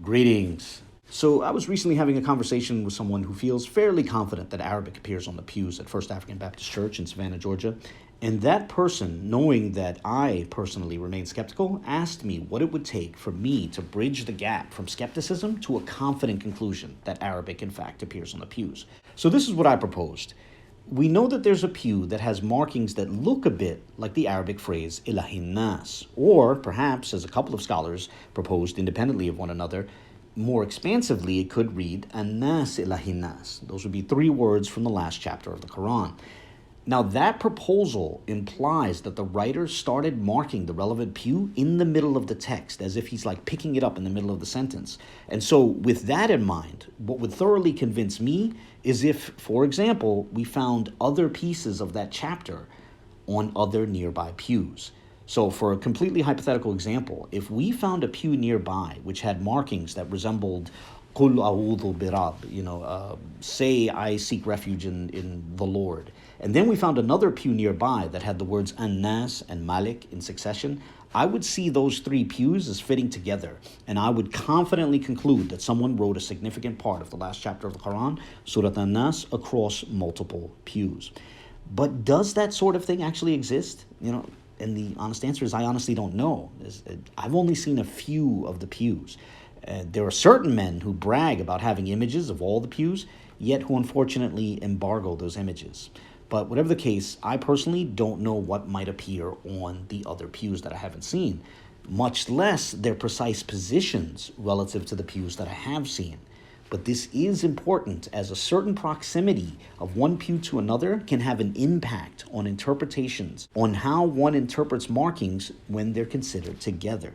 Greetings. So I was recently having a conversation with someone who feels fairly confident that Arabic appears on the pews at First African Baptist Church in Savannah, Georgia. And that person, knowing that I personally remain skeptical, asked me what it would take for me to bridge the gap from skepticism to a confident conclusion that Arabic, in fact, appears on the pews. So this is what I proposed. We know that there's a pew that has markings that look a bit like the Arabic phrase ilahinnas, or perhaps, as a couple of scholars proposed independently of one another, more expansively, it could read Annas ilahinnas. Those would be three words from the last chapter of the Quran. Now, that proposal implies that the writer started marking the relevant pew in the middle of the text, as if he's like picking it up in the middle of the sentence. And so, with that in mind, what would thoroughly convince me is if, for example, we found other pieces of that chapter on other nearby pews. So for a completely hypothetical example, if we found a pew nearby which had markings that resembled Qul a'udhu birab, say I seek refuge in the Lord, and then we found another pew nearby that had the words An-Nas and Malik in succession, I would see those three pews as fitting together, and I would confidently conclude that someone wrote a significant part of the last chapter of the Quran, Surat An-Nas, across multiple pews. But does that sort of thing actually exist? And the honest answer is I honestly don't know. I've only seen a few of the pews. There are certain men who brag about having images of all the pews, yet who unfortunately embargo those images. But whatever the case, I personally don't know what might appear on the other pews that I haven't seen, much less their precise positions relative to the pews that I have seen. But this is important, as a certain proximity of one pew to another can have an impact on interpretations, on how one interprets markings when they're considered together.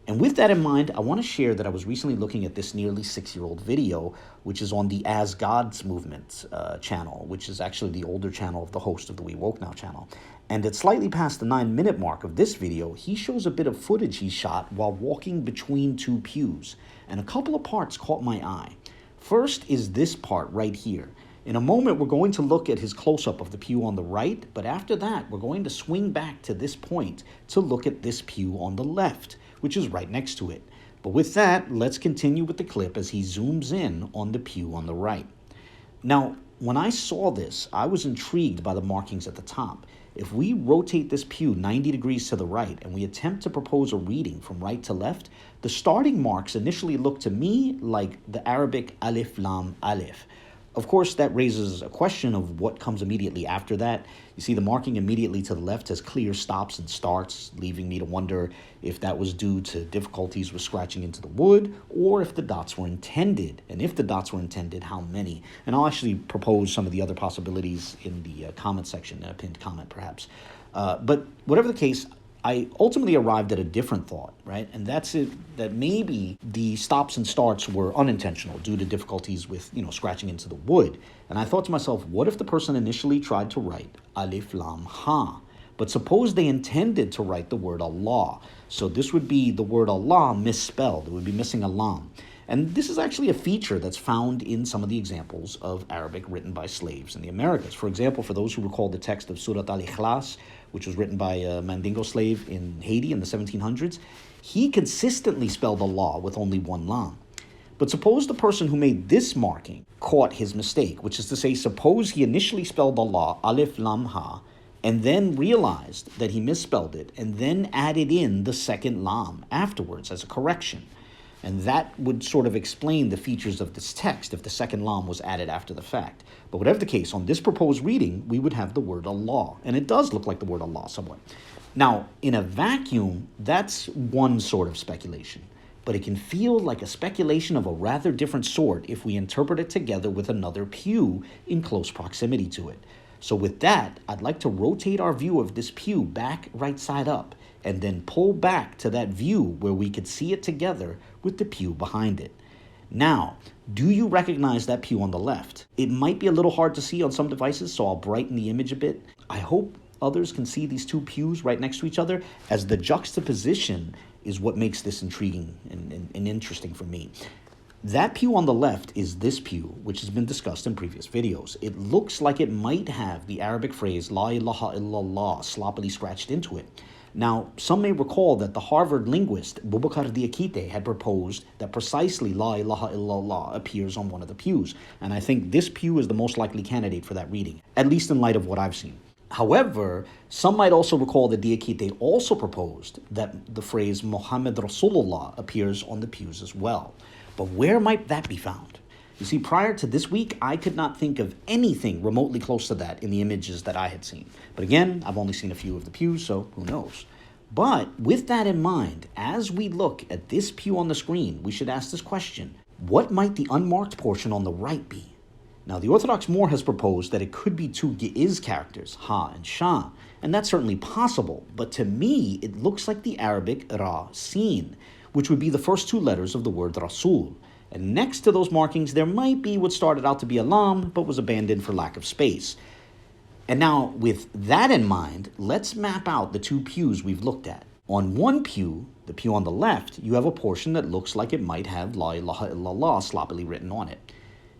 And with that in mind, I want to share that I was recently looking at this nearly 6-year-old video, which is on the As Gods Movement channel, which is actually the older channel of the host of the We Woke Now channel. And at slightly past the 9-minute mark of this video, he shows a bit of footage he shot while walking between two pews. And a couple of parts caught my eye. First is this part right here. In a moment, we're going to look at his close-up of the pew on the right, but after that, we're going to swing back to this point to look at this pew on the left, which is right next to it. But with that, let's continue with the clip as he zooms in on the pew on the right. Now, when I saw this, I was intrigued by the markings at the top. If we rotate this pew 90 degrees to the right and we attempt to propose a reading from right to left, the starting marks initially look to me like the Arabic alif lam alif. Of course, that raises a question of what comes immediately after that. You see, the marking immediately to the left has clear stops and starts, leaving me to wonder if that was due to difficulties with scratching into the wood, or if the dots were intended. And if the dots were intended, how many? And I'll actually propose some of the other possibilities in the comment section, a pinned comment perhaps. But whatever the case, I ultimately arrived at a different thought, right? And that's it, that maybe the stops and starts were unintentional due to difficulties with, scratching into the wood. And I thought to myself, what if the person initially tried to write alif lam ha? But suppose they intended to write the word Allah. So this would be the word Allah misspelled. It would be missing a lam. And this is actually a feature that's found in some of the examples of Arabic written by slaves in the Americas. For example, for those who recall the text of surat al-Ikhlas, which was written by a Mandingo slave in Haiti in the 1700s, he consistently spelled Allah with only one lam. But suppose the person who made this marking caught his mistake, which is to say, suppose he initially spelled Allah, alif lam ha, and then realized that he misspelled it, and then added in the second lam afterwards as a correction. And that would sort of explain the features of this text if the second lam was added after the fact. But whatever the case, on this proposed reading, we would have the word Allah. And it does look like the word Allah somewhat. Now, in a vacuum, that's one sort of speculation. But it can feel like a speculation of a rather different sort if we interpret it together with another pew in close proximity to it. So with that, I'd like to rotate our view of this pew back right side up, and then pull back to that view where we could see it together with the pew behind it. Now, do you recognize that pew on the left? It might be a little hard to see on some devices, so I'll brighten the image a bit. I hope others can see these two pews right next to each other, as the juxtaposition is what makes this intriguing and interesting for me. That pew on the left is this pew, which has been discussed in previous videos. It looks like it might have the Arabic phrase La ilaha illallah sloppily scratched into it. Now, some may recall that the Harvard linguist Boubacar Diakite had proposed that precisely La ilaha illallah appears on one of the pews, and I think this pew is the most likely candidate for that reading, at least in light of what I've seen. However, some might also recall that Diakite also proposed that the phrase Muhammad Rasulullah appears on the pews as well. But where might that be found? You see, prior to this week, I could not think of anything remotely close to that in the images that I had seen. But again, I've only seen a few of the pews, so who knows? But with that in mind, as we look at this pew on the screen, we should ask this question: what might the unmarked portion on the right be? Now, the Orthodox Moor has proposed that it could be two Ge'ez characters, Ha and Sha, and that's certainly possible, but to me, it looks like the Arabic Ra, Sin, which would be the first two letters of the word Rasul. And next to those markings, there might be what started out to be a lam, but was abandoned for lack of space. And now, with that in mind, let's map out the two pews we've looked at. On one pew, the pew on the left, you have a portion that looks like it might have La ilaha illallah sloppily written on it.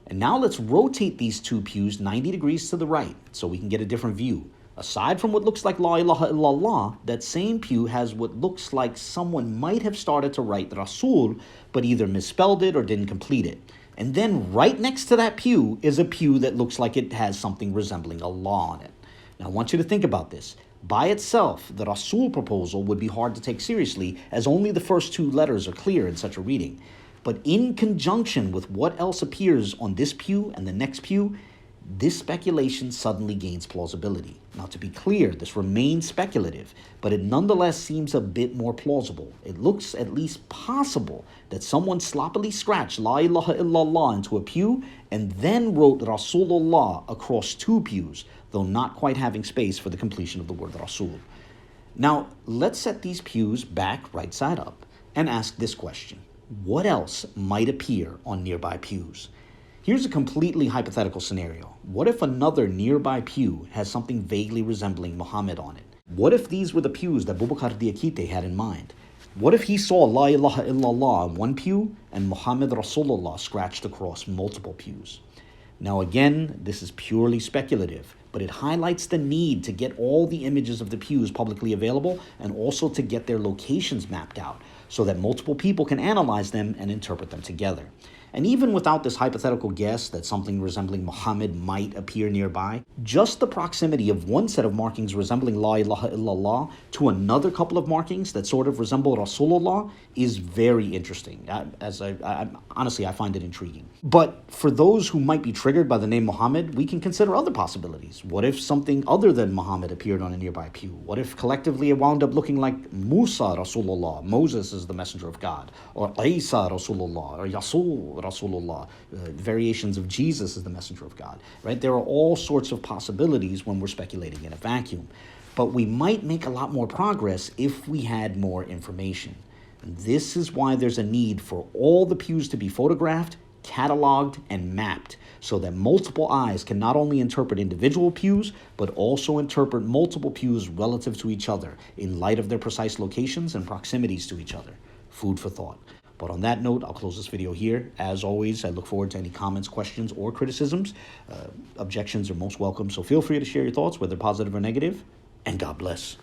And now let's rotate these two pews 90 degrees to the right so we can get a different view. Aside from what looks like La ilaha illallah, that same pew has what looks like someone might have started to write Rasul, but either misspelled it or didn't complete it. And then right next to that pew is a pew that looks like it has something resembling Allah on it. Now I want you to think about this. By itself, the Rasul proposal would be hard to take seriously, as only the first two letters are clear in such a reading. But in conjunction with what else appears on this pew and the next pew, this speculation suddenly gains plausibility. Now, to be clear, this remains speculative, but it nonetheless seems a bit more plausible. It looks at least possible that someone sloppily scratched La ilaha illallah into a pew and then wrote Rasulullah across two pews, though not quite having space for the completion of the word Rasul. Now, let's set these pews back right side up and ask this question: what else might appear on nearby pews? Here's a completely hypothetical scenario. What if another nearby pew has something vaguely resembling Muhammad on it? What if these were the pews that Boubacar Diakite had in mind? What if he saw La ilaha illallah on one pew and Muhammad Rasulullah scratched across multiple pews? Now again, this is purely speculative, but it highlights the need to get all the images of the pews publicly available and also to get their locations mapped out so that multiple people can analyze them and interpret them together. And even without this hypothetical guess that something resembling Muhammad might appear nearby, just the proximity of one set of markings resembling La ilaha illallah to another couple of markings that sort of resemble Rasulullah is very interesting. Honestly, I find it intriguing. But for those who might be triggered by the name Muhammad, we can consider other possibilities. What if something other than Muhammad appeared on a nearby pew? What if collectively it wound up looking like Musa Rasulullah, Moses is the messenger of God, or Isa Rasulullah, or Yasul Rasulullah, variations of Jesus as the messenger of God, right? There are all sorts of possibilities when we're speculating in a vacuum, but we might make a lot more progress if we had more information. And this is why there's a need for all the pews to be photographed, cataloged, and mapped so that multiple eyes can not only interpret individual pews, but also interpret multiple pews relative to each other in light of their precise locations and proximities to each other. Food for thought. But on that note, I'll close this video here. As always, I look forward to any comments, questions, or criticisms. Objections are most welcome, so feel free to share your thoughts, whether positive or negative, and God bless.